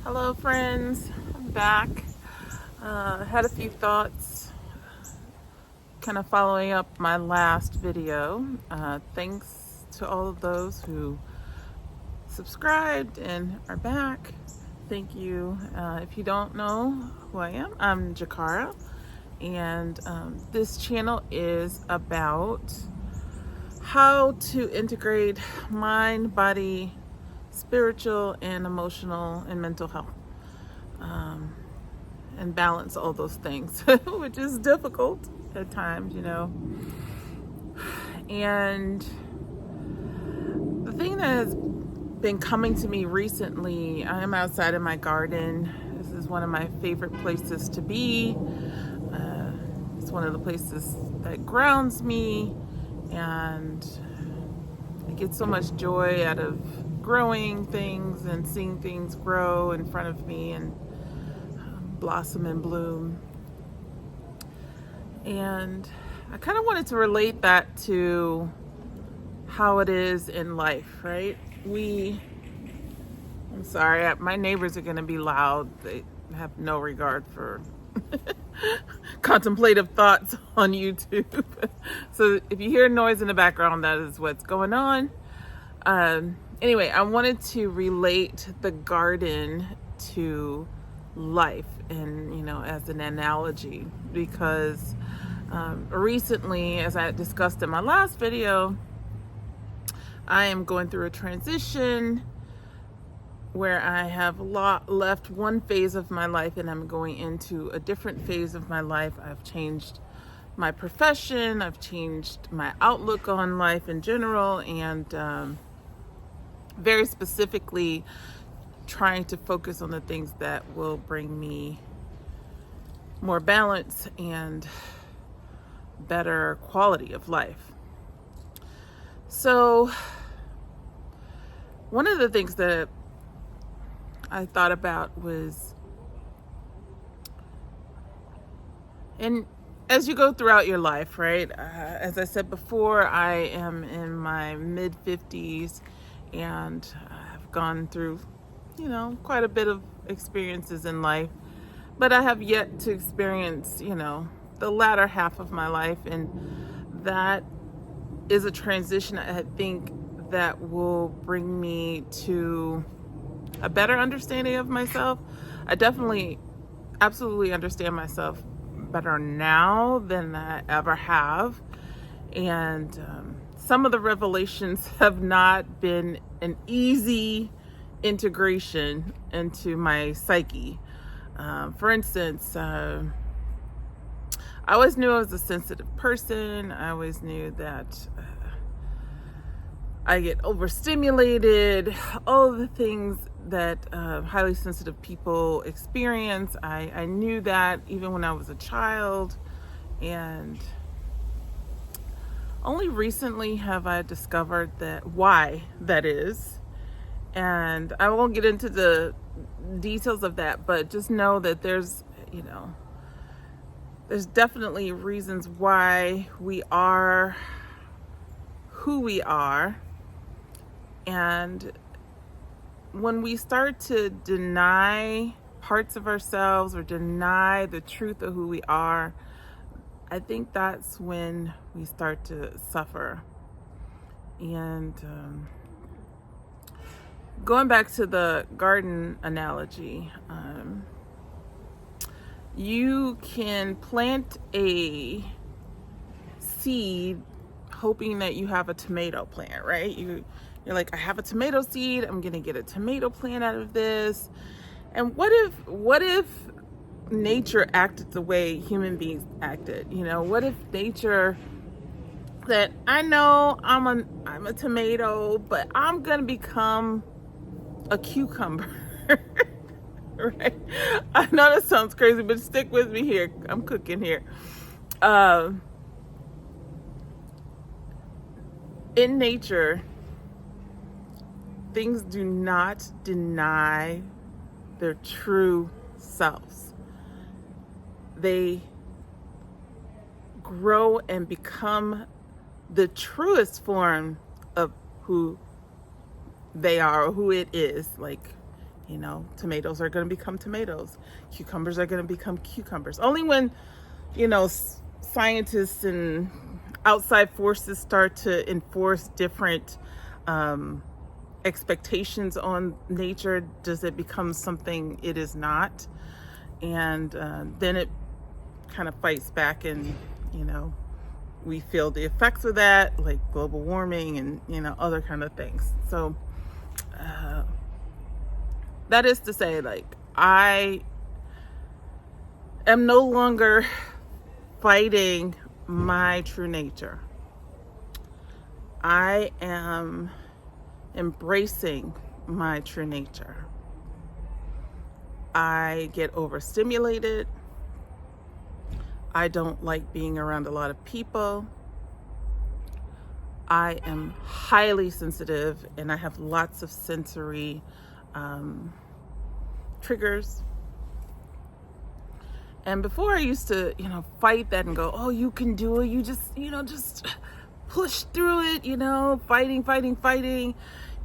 Hello friends, I'm back. Had a few thoughts kind of following up my last video. Thanks to all of those who subscribed and are back. Thank you. If you don't know who I am, I'm JaCara, and this channel is about how to integrate mind, body, spiritual and emotional and mental health, and balance all those things, which is difficult at times, And the thing that has been coming to me recently, I am outside in my garden. This is one of my favorite places to be. It's one of the places that grounds me, and I get so much joy out of growing things and seeing things grow in front of me and blossom and bloom. And I kind of wanted to relate that to how it is in life, right? I'm sorry, my neighbors are going to be loud. They have no regard for contemplative thoughts on YouTube. So if you hear noise in the background, that is what's going on. Anyway, I wanted to relate the garden to life and, as an analogy, because recently, as I discussed in my last video, I am going through a transition where I have left one phase of my life and I'm going into a different phase of my life. I've changed my profession, I've changed my outlook on life in general, and very specifically trying to focus on the things that will bring me more balance and better quality of life. So one of the things that I thought about was, and as you go throughout your life, right? As I said before, I am in my mid-50s and I've gone through, quite a bit of experiences in life, but I have yet to experience, the latter half of my life, and that is a transition I think that will bring me to a better understanding of myself. I definitely, absolutely understand myself better now than I ever have. And some of the revelations have not been an easy integration into my psyche. For instance, I always knew I was a sensitive person. I always knew that I get overstimulated, all of the things that highly sensitive people experience. I knew that even when I was a child, and only recently have I discovered why that is. And I won't get into the details of that, but just know that there's definitely reasons why we are who we are. And when we start to deny parts of ourselves or deny the truth of who we are, I think that's when we start to suffer. And going back to the garden analogy, you can plant a seed hoping that you have a tomato plant, right? You're like, I have a tomato seed, I'm gonna get a tomato plant out of this. And what if nature acted the way human beings acted? What if nature said, I know I'm a tomato, but I'm gonna become a cucumber. Right? I know that sounds crazy, but stick with me here. I'm cooking here. In nature, things do not deny their true selves. They grow and become the truest form of who they are or who it is. Like, You know, tomatoes are going to become tomatoes. Cucumbers are going to become cucumbers. Only when, you know, scientists and outside forces start to enforce different expectations on nature does it become something it is not. And then it kind of fights back, and, you know, we feel the effects of that, like global warming and, you know, other kind of things. So that is to say, like, I am no longer fighting my true nature. I am embracing my true nature. I get overstimulated. I don't like being around a lot of people. I am highly sensitive, and I have lots of sensory triggers. And before I used to, you know, fight that and go, oh, you can do it. You just, you know, just push through it, you know, fighting.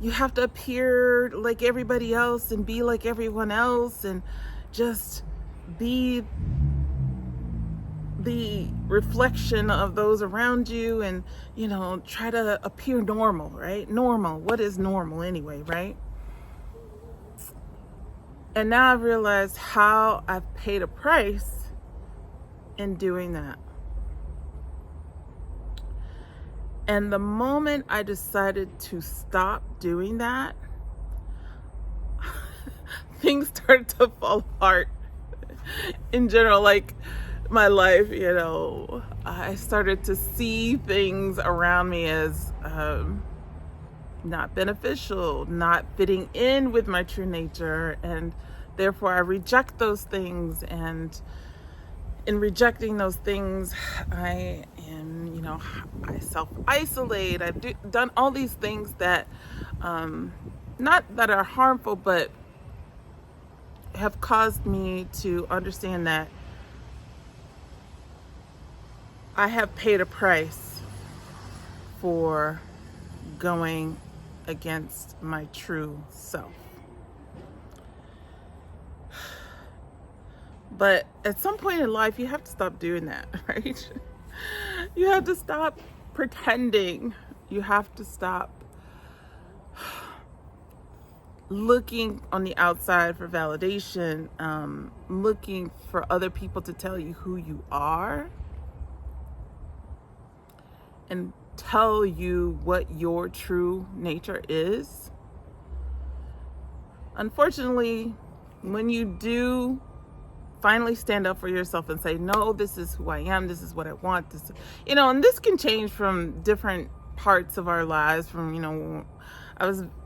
You have to appear like everybody else and be like everyone else and just be the reflection of those around you and, you know, try to appear normal, right? Normal. What is normal anyway, right? And now I've realized how I've paid a price in doing that. And the moment I decided to stop doing that, things started to fall apart in general, like my life, you know. I started to see things around me as not beneficial, not fitting in with my true nature, and therefore I reject those things. And in rejecting those things, I am, you know, I self-isolate. I've done all these things that, not that are harmful, but have caused me to understand that I have paid a price for going against my true self. But at some point in life, you have to stop doing that, right? You have to stop pretending. You have to stop looking on the outside for validation, looking for other people to tell you who you are and tell you what your true nature is. Unfortunately, when you do finally stand up for yourself and say, no, this is who I am, this is what I want, this, you know, and this can change from different parts of our lives. From, you know,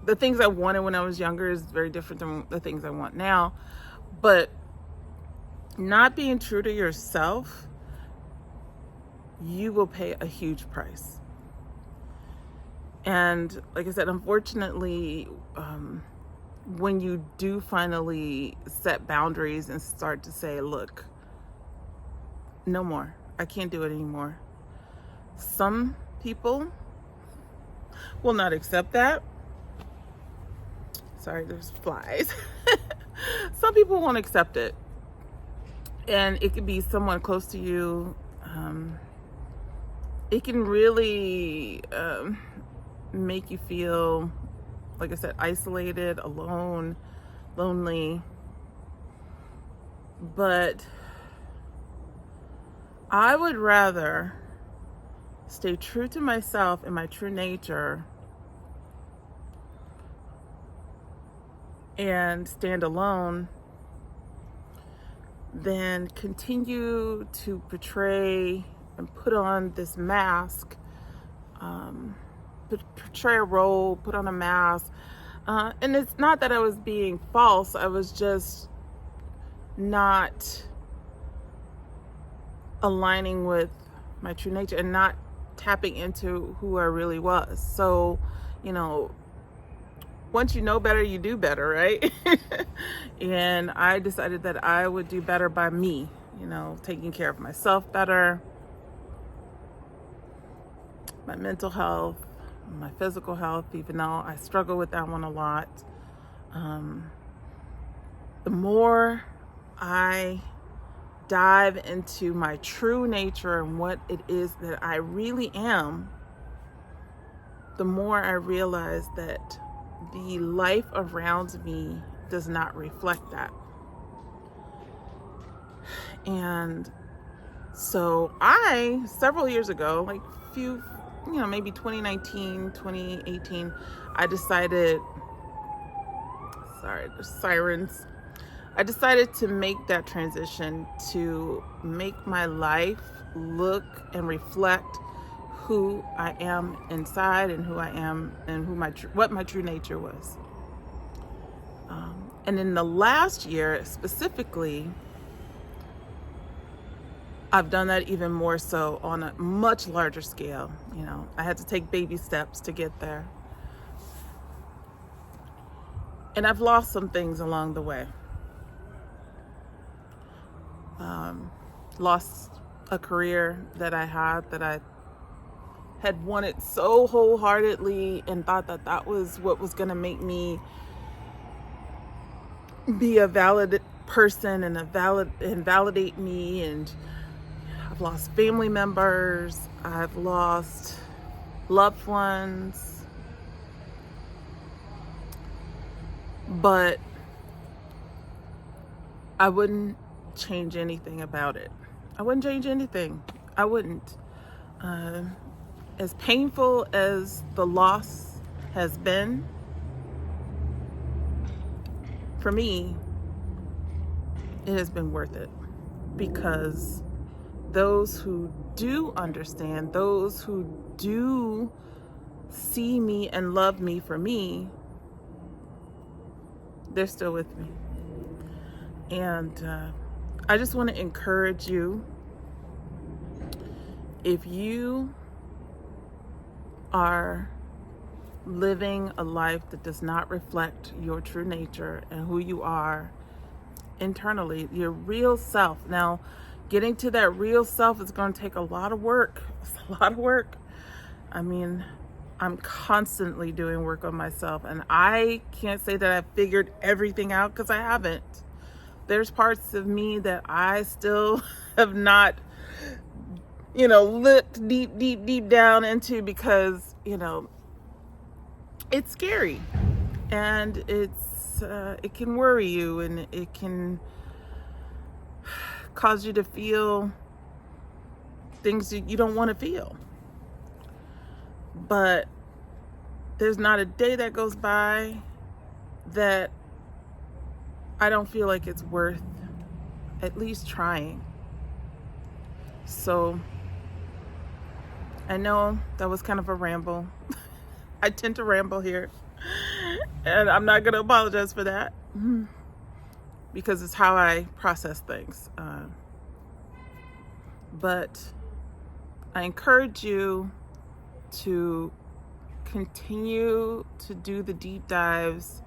the things I wanted when I was younger is very different than the things I want now. But not being true to yourself, you will pay a huge price. And like I said, unfortunately, when you do finally set boundaries and start to say, look, no more, I can't do it anymore. Some people will not accept that. Sorry, there's flies. Some people won't accept it. And it could be someone close to you. It can really make you feel, like I said, isolated, alone, lonely. But I would rather stay true to myself and my true nature and stand alone than continue to portray and put on this mask, portray a role, put on a mask. And it's not that I was being false, I was just not aligning with my true nature and not tapping into who I really was. So, you know, once you know better, you do better, right? And I decided that I would do better by me, you know, taking care of myself better, my mental health, my physical health, even though I struggle with that one a lot. the more I dive into my true nature and what it is that I really am, the more I realize that the life around me does not reflect that. And so several years ago, like maybe 2019, 2018, I decided, sorry, there's sirens. I decided to make that transition to make my life look and reflect who I am inside and who I am and what my true nature was. And in the last year specifically, I've done that even more so on a much larger scale. I had to take baby steps to get there. And I've lost some things along the way. Lost a career that I had wanted so wholeheartedly and thought that that was what was going to make me be a valid person and validate me. And I've lost family members. I've lost loved ones. But I wouldn't change anything about it. I wouldn't change anything. I wouldn't. As painful as the loss has been, for me, it has been worth it, because those who do understand, those who do see me and love me for me, they're still with me. And I just want to encourage you, if you are living a life that does not reflect your true nature and who you are internally, your real self. Now, getting to that real self is going to take a lot of work. It's a lot of work. I mean, I'm constantly doing work on myself, and I can't say that I've figured everything out, because I haven't. There's parts of me that I still have not, looked deep down into, because, it's scary, and it can worry you, and it can cause you to feel things that you don't want to feel. But there's not a day that goes by that I don't feel like it's worth at least trying. So I know that was kind of a ramble. I tend to ramble here, and I'm not going to apologize for that, because it's how I process things. But I encourage you to continue to do the deep dives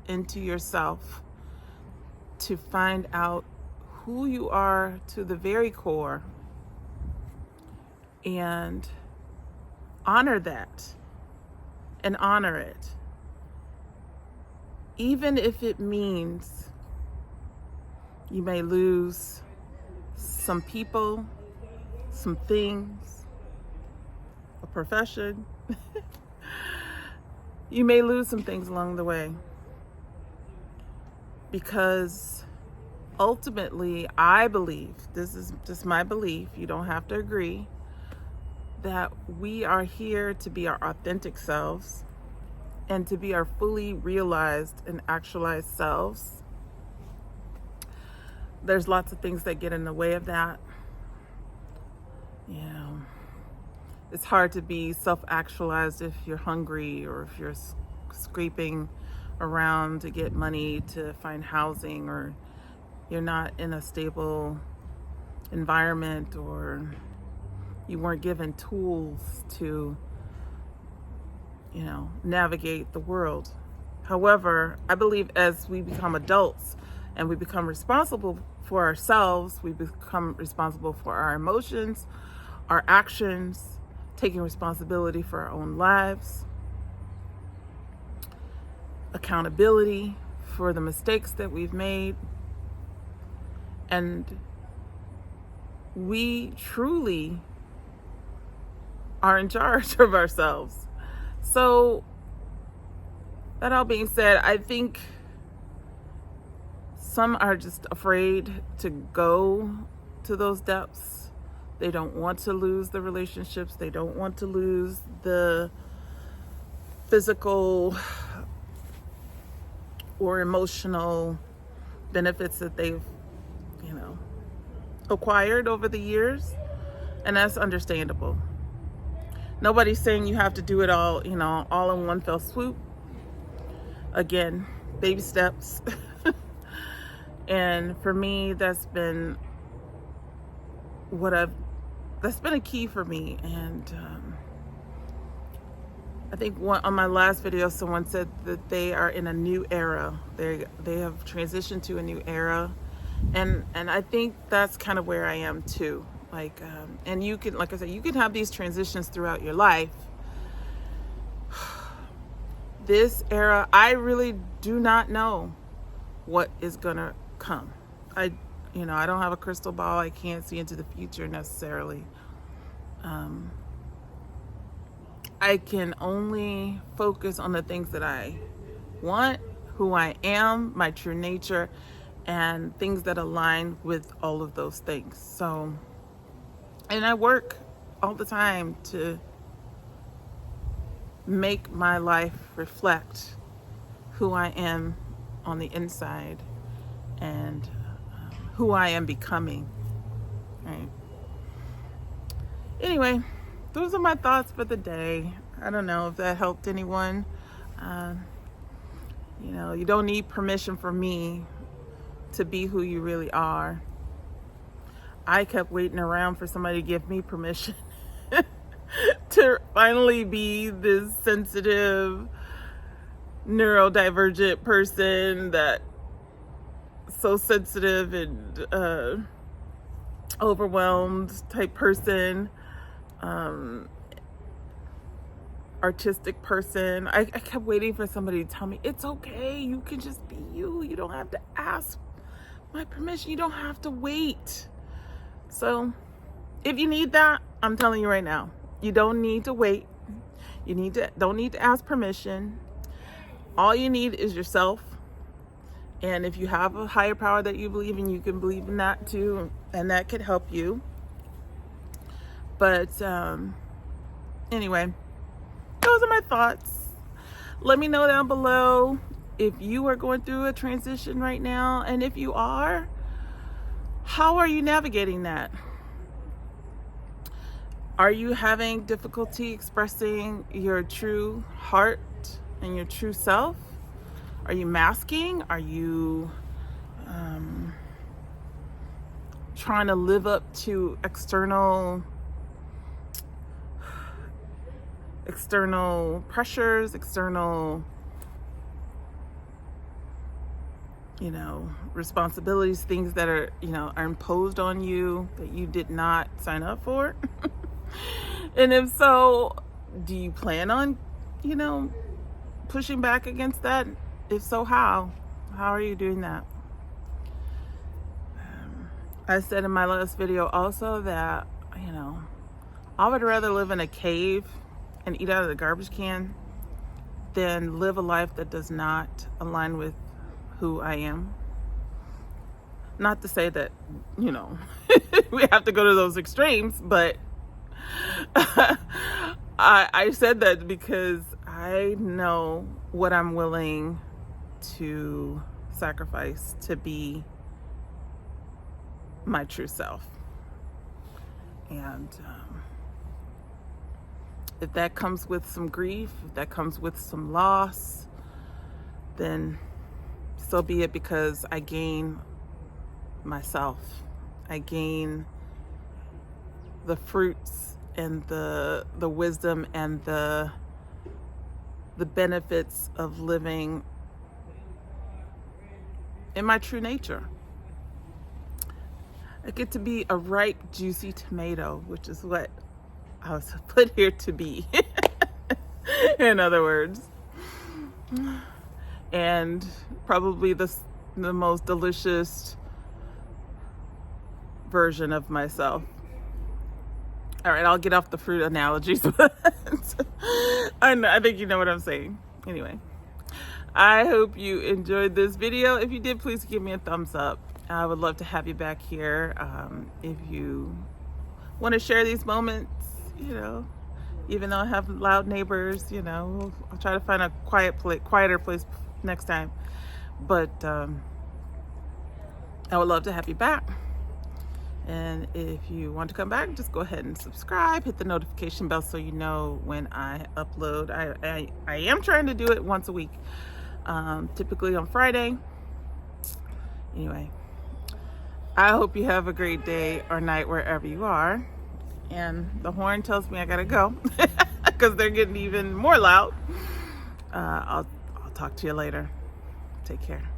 into yourself, to find out who you are to the very core, and honor that and honor it, even if it means you may lose some people, some things, a profession. You may lose some things along the way, because ultimately, I believe, this is just my belief, you don't have to agree, that we are here to be our authentic selves and to be our fully realized and actualized selves. There's lots of things that get in the way of that. It's hard to be self-actualized if you're hungry, or if you're scraping around to get money to find housing, or you're not in a stable environment, or you weren't given tools to, navigate the world. However, I believe as we become adults and we become responsible for ourselves, we become responsible for our emotions, our actions, taking responsibility for our own lives, accountability for the mistakes that we've made, and we truly are in charge of ourselves. So that all being said, I think some are just afraid to go to those depths. They don't want to lose the relationships. They don't want to lose the physical or emotional benefits that they've, acquired over the years. And that's understandable. Nobody's saying you have to do it all, all in one fell swoop. Again, baby steps. And for me, that's been a key for me. And I think on my last video, someone said that they are in a new era. They have transitioned to a new era. And I think that's kind of where I am too. And you can, like I said, you can have these transitions throughout your life. This era, I really do not know what is gonna come. I don't have a crystal ball. I can't see into the future necessarily. I can only focus on the things that I want, who I am, my true nature, and things that align with all of those things. So, and I work all the time to make my life reflect who I am on the inside and who I am becoming. Right. Anyway, those are my thoughts for the day. I don't know if that helped anyone. You don't need permission from me to be who you really are. I kept waiting around for somebody to give me permission to finally be this sensitive, neurodivergent person, that so sensitive and overwhelmed type person, artistic person. I kept waiting for somebody to tell me, it's okay, you can just be you. You don't have to ask my permission. You don't have to wait. So if you need that, I'm telling you right now, you don't need to wait. Don't need to ask permission. All you need is yourself. And if you have a higher power that you believe in, you can believe in that too, and that could help you. But anyway, those are my thoughts. Let me know down below if you are going through a transition right now, and if you are, how are you navigating that? Are you having difficulty expressing your true heart and your true self? Are you masking? Are you trying to live up to external pressures, external responsibilities, things that are are imposed on you that you did not sign up for? And if so, do you plan on pushing back against that? If so, how are you doing that? I said in my last video also that I would rather live in a cave and eat out of the garbage can than live a life that does not align with who I am. Not to say that we have to go to those extremes, but I said that because I know what I'm willing to sacrifice to be my true self. And if that comes with some grief, if that comes with some loss, then so be it, because I gain myself. I gain the fruits and the wisdom and the benefits of living in my true nature. I get to be a ripe, juicy tomato, which is what I was put here to be. In other words. and probably the most delicious version of myself. All right, I'll get off the fruit analogies. I think you know what I'm saying. Anyway, I hope you enjoyed this video. If you did, please give me a thumbs up. I would love to have you back here. If you want to share these moments, even though I have loud neighbors, I'll try to find a quieter place next time. But I would love to have you back. And if you want to come back, just go ahead and subscribe, hit the notification bell so you know when I upload. I am trying to do it once a week, typically on Friday. Anyway, I hope you have a great day or night wherever you are. And the horn tells me I gotta go because they're getting even more loud. I'll talk to you later. Take care.